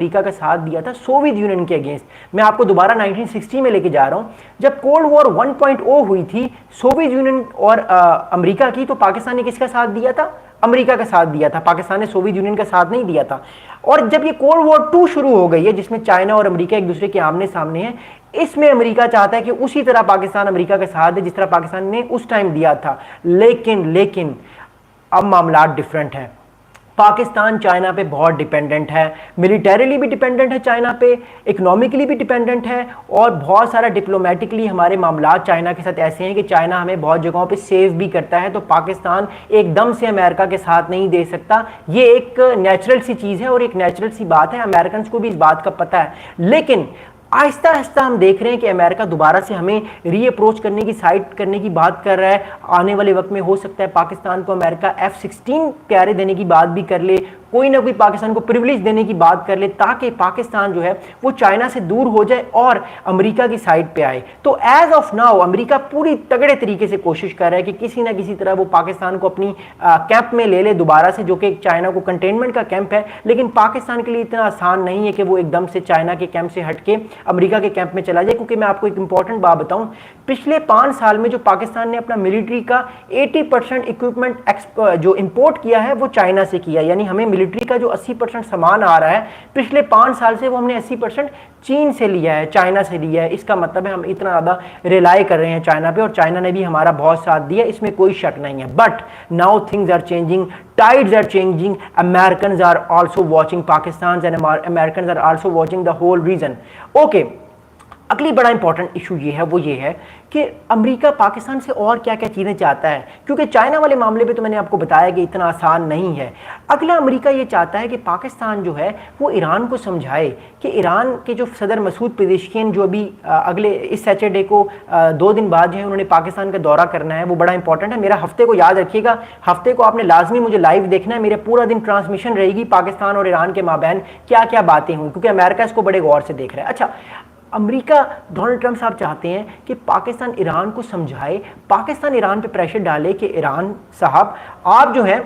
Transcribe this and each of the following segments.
America का साथ दिया था सोवियत यूनियन के अगेंस्ट। मैं आपको दोबारा 1960 में लेके जा रहा हूं, जब कोल्ड वॉर 1.0 हुई थी सोवियत यूनियन और अमेरिका की, तो पाकिस्तान ने किसका साथ दिया था? अमेरिका का साथ दिया था। पाकिस्तान ने सोवियत यूनियन का साथ नहीं दिया था। और जब ये कोल्ड वॉर 2 शुरू हो गई है, जिसमें चाइना और अमेरिका एक दूसरे के आमने सामने हैं, इसमें अमेरिका चाहता है कि उसी तरह पाकिस्तान अमेरिका का साथ दे जिस तरह पाकिस्तान ने उस टाइम दिया था। लेकिन अब मामला डिफरेंट है। पाकिस्तान चाइना पे बहुत डिपेंडेंट है, मिलिटरीली भी डिपेंडेंट है चाइना पे, इकोनॉमिकली भी डिपेंडेंट है, और बहुत सारा डिप्लोमेटिकली हमारे मामला चाइना के साथ ऐसे हैं कि चाइना हमें बहुत जगहों पे सेव भी करता है। तो पाकिस्तान एकदम से अमेरिका के साथ नहीं दे सकता। ये एक नेचुरल सी चीज़ है और एक नेचुरल सी बात है, अमेरिकन को भी इस बात का पता है। लेकिन आहिस्ता आहिस्ता हम देख रहे हैं कि अमेरिका दोबारा से हमें रीअप्रोच करने की, साइड करने की बात कर रहा है। आने वाले वक्त में हो सकता है पाकिस्तान को अमेरिका F-16 क्यारे देने की बात भी कर ले, कोई ना कोई पाकिस्तान को प्रिविलेज देने की बात कर ले, ताकि पाकिस्तान जो है वो चाइना से दूर हो जाए और अमेरिका की साइड पे आए। तो एज ऑफ नाउ अमेरिका पूरी तगड़े तरीके से कोशिश कर रहा है कि किसी ना किसी तरह वो पाकिस्तान को अपनी कैंप में ले ले दोबारा से, जो कि चाइना को कंटेनमेंट का कैंप है। लेकिन पाकिस्तान के लिए इतना आसान नहीं है कि वो एकदम से चाइना के कैंप से हट के अमेरिका के कैंप में चला जाए, क्योंकि मैं आपको एक इंपॉर्टेंट बात बताऊं, पिछले 5 साल में जो पाकिस्तान ने अपना मिलिट्री का 80% इक्विपमेंट जो इंपोर्ट किया है वो चाइना से किया। यानी हमें मिलिट्री का जो 80% सामान आ रहा है पिछले 5 साल से, वो हमने 80% चीन से लिया है, चाइना से लिया है। इसका मतलब है हम इतना ज़्यादा रिलाई कर रहे हैं चाइना पे, और चाइना ने भी हमारा बहुत साथ दिया, इसमें कोई शक नहीं है। But now things are changing, tides are changing, Americans are also watching Pakistan and Americans are also watching the whole region. Okay, अगली बड़ा इंपॉर्टेंट इशू ये है, वो ये है कि अमेरिका पाकिस्तान से और क्या क्या चीज़ें चाहता है, क्योंकि चाइना वाले मामले पे तो मैंने आपको बताया कि इतना आसान नहीं है। अगला अमेरिका ये चाहता है कि पाकिस्तान जो है वो ईरान को समझाए कि ईरान के जो सदर मसूद पेजेश्कियन, जो अभी अगले इस सैटरडे को 2 दिन बाद जो है उन्होंने पाकिस्तान का दौरा करना है, वो बड़ा इंपॉर्टेंट है। मेरा हफ्ते को याद रखिएगा, हफ्ते को आपने लाजमी मुझे लाइव देखना है, मेरे पूरा दिन ट्रांसमिशन रहेगी पाकिस्तान और ईरान के माबैन क्या क्या बातें हुई, क्योंकि अमेरिका इसको बड़े गौर से देख रहा है। अच्छा, अमेरिका, डोनाल्ड ट्रंप साहब चाहते हैं कि पाकिस्तान ईरान को समझाए, पाकिस्तान ईरान पे प्रेशर डाले कि ईरान साहब आप जो है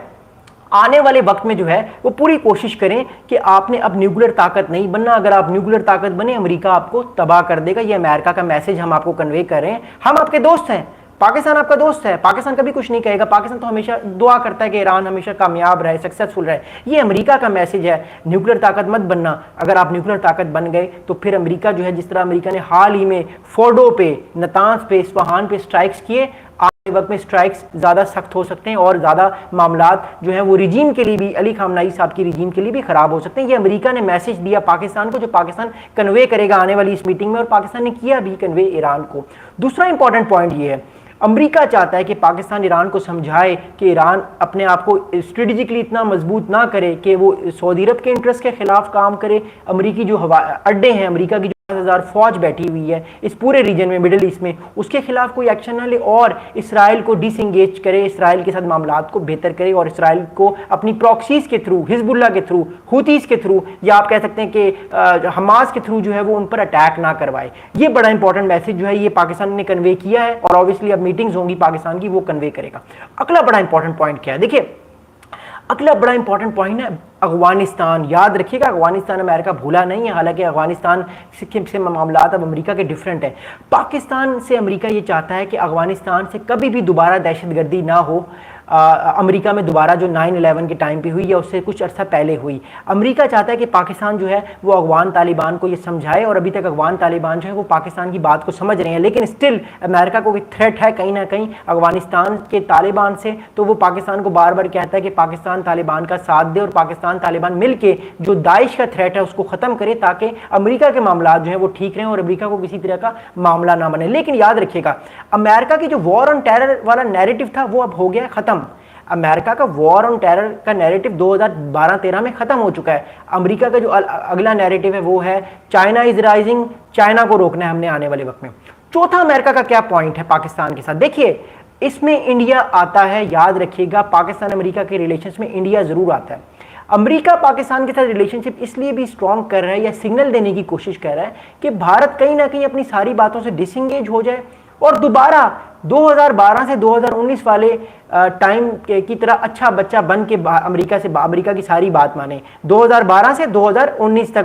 आने वाले वक्त में जो है वो पूरी कोशिश करें कि आपने अब न्यूक्लियर ताकत नहीं बनना। अगर आप न्यूक्लियर ताकत बने अमेरिका आपको तबाह कर देगा। ये अमेरिका का मैसेज हम आपको कन्वे कर रहे हैं। हम आपके दोस्त हैं, पाकिस्तान आपका दोस्त है, पाकिस्तान कभी कुछ नहीं कहेगा। पाकिस्तान तो हमेशा दुआ करता है कि ईरान हमेशा कामयाब रहे, सक्सेसफुल रहे। ये अमेरिका का मैसेज है, न्यूक्लियर ताकत मत बनना। अगर आप न्यूक्लियर ताकत बन गए तो फिर अमेरिका जो है, जिस तरह अमेरिका ने हाल ही में फोर्डो पे, नतांज पे, इस्फहान पे स्ट्राइक्स किए, आने वक्त में स्ट्राइक्स ज़्यादा सख्त हो सकते हैं और ज़्यादा मामलात जो है वो रिजीम के लिए भी, अली खामनाई साहब की रिजीम के लिए भी ख़राब हो सकते हैं। ये अमेरिका ने मैसेज दिया पाकिस्तान को, जो पाकिस्तान कन्वे करेगा आने वाली इस मीटिंग में, और पाकिस्तान ने किया भी कन्वे ईरान को। दूसरा इंपॉर्टेंट पॉइंट ये है, अमेरिका चाहता है कि पाकिस्तान ईरान को समझाए कि ईरान अपने आप को स्ट्रेटेजिकली इतना मजबूत ना करे कि वो सऊदी अरब के इंटरेस्ट के खिलाफ काम करे। अमेरिकी जो हवा अड्डे हैं, अमेरिका की 1000 फौज बैठी हुई है इस पूरे रीजन में, मिडिल ईस्ट में, उसके खिलाफ कोई एक्शन ना ले और इसराइल को डिसंगेज करे, इसराइल के साथ मामलात को बेहतर करे, और इसराइल को अपनी प्रॉक्सीज के थ्रू, हिजबुल्लाह के थ्रू, हुतीस के थ्रू, या आप कह सकते हैं कि हमास के थ्रू जो है वो उन पर अटैक ना करवाए। ये बड़ा इंपॉर्टेंट मैसेज जो है ये पाकिस्तान ने कन्वे किया है, और ऑब्वियसली अब मीटिंग्स होंगी पाकिस्तान की, वो कन्वे करेगा। अगला बड़ा इंपॉर्टेंट पॉइंट क्या है, देखिए अगला बड़ा इंपॉर्टेंट पॉइंट है अफगानिस्तान। याद रखिएगा, अफगानिस्तान अमेरिका भूला नहीं है, हालांकि अफगानिस्तान से मामलात अब अमेरिका के डिफरेंट है। पाकिस्तान से अमेरिका ये चाहता है कि अफगानिस्तान से कभी भी दोबारा दहशतगर्दी ना हो। अमेरिका में दोबारा जो 9/11 के टाइम पे हुई या उससे कुछ अर्सा पहले हुई, अमेरिका चाहता है कि पाकिस्तान जो है वो अफगान तालिबान को ये समझाए, और अभी तक अफगान तालिबान जो है वो पाकिस्तान की बात को समझ रहे हैं। लेकिन स्टिल अमेरिका को एक थ्रेट है कहीं ना कहीं अफगानिस्तान के तालिबान से, तो वो पाकिस्तान को बार बार कहता है कि पाकिस्तान तालिबान का साथ दे और पाकिस्तान तालिबान मिल के जो दाइश का थ्रेट है उसको ख़त्म करे, ताकि अमेरिका के मामला जो है वो ठीक रहें और अमेरिका को किसी तरह का मामला ना बने। लेकिन याद रखिएगा, अमेरिका की जो वॉर ऑन टेरर वाला नैरेटिव था वो अब हो गया ख़त्म। अमेरिका का वॉर ऑन टेरर का नैरेटिव 2012-13 में खत्म हो चुका है। अमेरिका का जो अगला नैरेटिव है वो है चाइना इज राइजिंग, चाइना को रोकना है हमने आने वाले वक्त में। चौथा अमेरिका का क्या पॉइंट है पाकिस्तान के साथ, देखिए इसमें इंडिया आता है। याद रखिएगा, पाकिस्तान अमेरिका के रिलेशंस में इंडिया जरूर आता है। अमेरिका पाकिस्तान के साथ रिलेशनशिप इसलिए भी स्ट्रॉन्ग कर रहा है या सिग्नल देने की कोशिश कर रहा है कि भारत कहीं ना कहीं अपनी सारी बातों से डिसंगेज हो जाए और दोबारा 2012 से 2019 वाले टाइम की तरह अच्छा बच्चा बन के अमेरिका की सारी बात माने। 2012 से 2019 तक